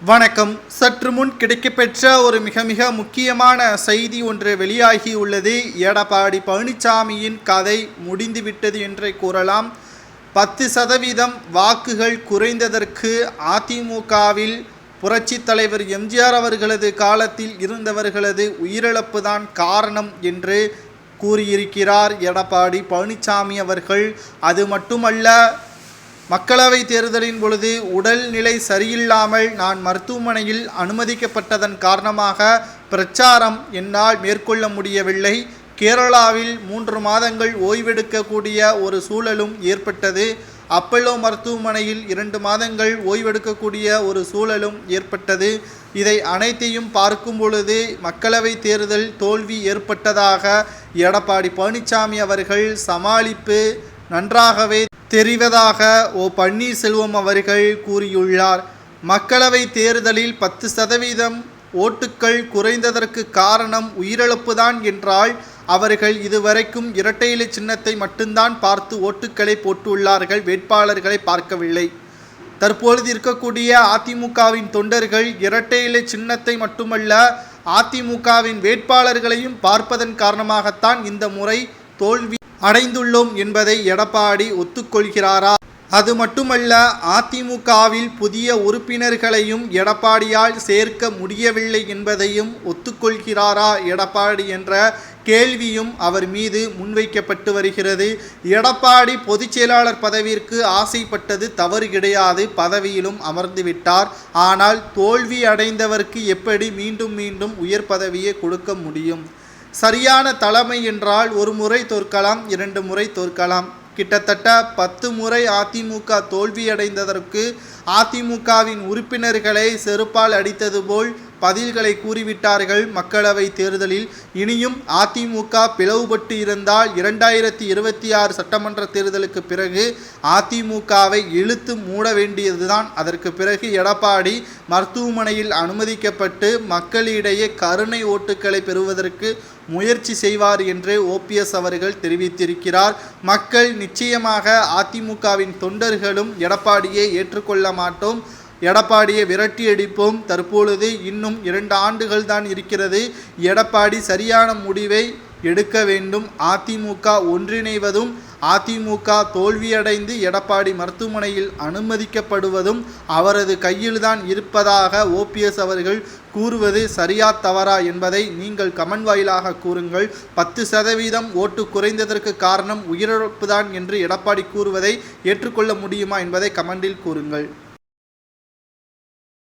வணக்கம். சற்று முன் கிடைக்கப்பெற்ற ஒரு மிக முக்கியமான செய்தி ஒன்று வெளியாகி உள்ளது. எடப்பாடி பழனிசாமியின் கதை முடிந்துவிட்டது என்றே கூறலாம். 10% வாக்குகள் குறைந்ததற்கு அதிமுகவில் புரட்சித் தலைவர் எம்ஜிஆர் அவர்களது காலத்தில் இருந்தவர்களது உயிரிழப்பு தான் காரணம் என்று கூறியிருக்கிறார் எடப்பாடி பழனிசாமி அவர்கள். அது மட்டுமல்ல, மக்களவை தேர்தலின் பொழுது உடல்நிலை சரியில்லாமல் நான் மருத்துவமனையில் அனுமதிக்கப்பட்டதன் காரணமாக பிரச்சாரம் என்னால் மேற்கொள்ள முடியவில்லை. கேரளாவில் 3 மாதங்கள் ஓய்வெடுக்கக்கூடிய ஒரு சூழலும் ஏற்பட்டது. அப்பல்லோ மருத்துவமனையில் 2 மாதங்கள் ஓய்வெடுக்கக்கூடிய ஒரு சூழலும் ஏற்பட்டது. இதை அனைத்தையும் பார்க்கும் பொழுது மக்களவை தேர்தல் தோல்வி ஏற்பட்டதாக எடப்பாடி பழனிசாமி அவர்கள் சமாளிப்பு நன்றாகவே தெரிவதாக பன்னீர்செல்வம் அவர்கள் கூறியுள்ளார். மக்களவை தேர்தலில் 10% ஓட்டுக்கள் குறைந்ததற்கு காரணம் உயிரிழப்புதான் என்றால், அவர்கள் இதுவரைக்கும் இரட்டை இலை சின்னத்தை மட்டும்தான் பார்த்து ஓட்டுக்களை போட்டுள்ளார்கள், வேட்பாளர்களை பார்க்கவில்லை. தற்பொழுது இருக்கக்கூடிய அதிமுகவின் தொண்டர்கள் இரட்டை இலை சின்னத்தை மட்டுமல்ல, அதிமுகவின் வேட்பாளர்களையும் பார்ப்பதன் காரணமாகத்தான் இந்த முறை தோல்வி அடைந்துள்ளோம் என்பதை எடப்பாடி ஒத்துக்கொள்கிறாரா? அது மட்டுமல்ல, அதிமுகவில் புதிய உறுப்பினர்களையும் எடப்பாடியால் சேர்க்க முடியவில்லை என்பதையும் ஒத்துக்கொள்கிறாரா எடப்பாடி என்ற கேள்வியும் அவர் மீது முன்வைக்கப்பட்டு வருகிறது. எடப்பாடி பொதுச் செயலாளர் பதவிற்கு ஆசைப்பட்டது தவறு கிடையாது, பதவியிலும் அமர்ந்துவிட்டார். ஆனால் தோல்வி அடைந்தவருக்கு எப்படி மீண்டும் உயர் பதவியை கொடுக்க முடியும்? சரியான தலைமை என்றால் 1 முறை தோற்கலாம், 2 முறை தோற்கலாம். கிட்டத்தட்ட 10 முறை அதிமுக தோல்வியடைந்ததற்கு அதிமுகவின் உறுப்பினர்களை செருப்பால் அடித்தது போல் பதில்களை கூறிவிட்டார்கள் மக்களவை தேர்தலில். இனியும் அதிமுக பிளவுபட்டு இருந்தால் 2026 சட்டமன்ற தேர்தலுக்கு பிறகு அதிமுகவை இழுத்து மூட வேண்டியதுதான். அதற்கு பிறகு எடப்பாடி மருத்துவமனையில் அனுமதிக்கப்பட்டு மக்களிடையே கருணை ஓட்டுக்களை பெறுவதற்கு முயற்சி செய்வார் என்று ஓபிஎஸ் அவர்கள் தெரிவித்திருக்கிறார். மக்கள் நிச்சயமாக அதிமுகவின் தொண்டர்களும் எடப்பாடியை ஏற்றுக்கொள்ள மாட்டோம், எடப்பாடியை விரட்டி அடிப்போம். தற்பொழுது இன்னும் 2 ஆண்டுகள் தான் இருக்கிறது. எடப்பாடி சரியான முடிவை எடுக்க வேண்டும். அதிமுக ஒன்றிணைவதும் அதிமுக தோல்வியடைந்து எடப்பாடி மருத்துவமனையில் அனுமதிக்கப்படுவதும் அவரது கையில்தான் இருப்பதாக ஓபிஎஸ் அவர்கள் கூறுவது சரியா தவறா என்பதை நீங்கள் கமெண்ட் வாயிலாக கூறுங்கள். 10% ஓட்டு குறைந்ததற்கு காரணம் உயிரிழப்புதான் என்று எடப்பாடி கூறுவதை ஏற்றுக்கொள்ள முடியுமா என்பதை கமெண்டில் கூறுங்கள்.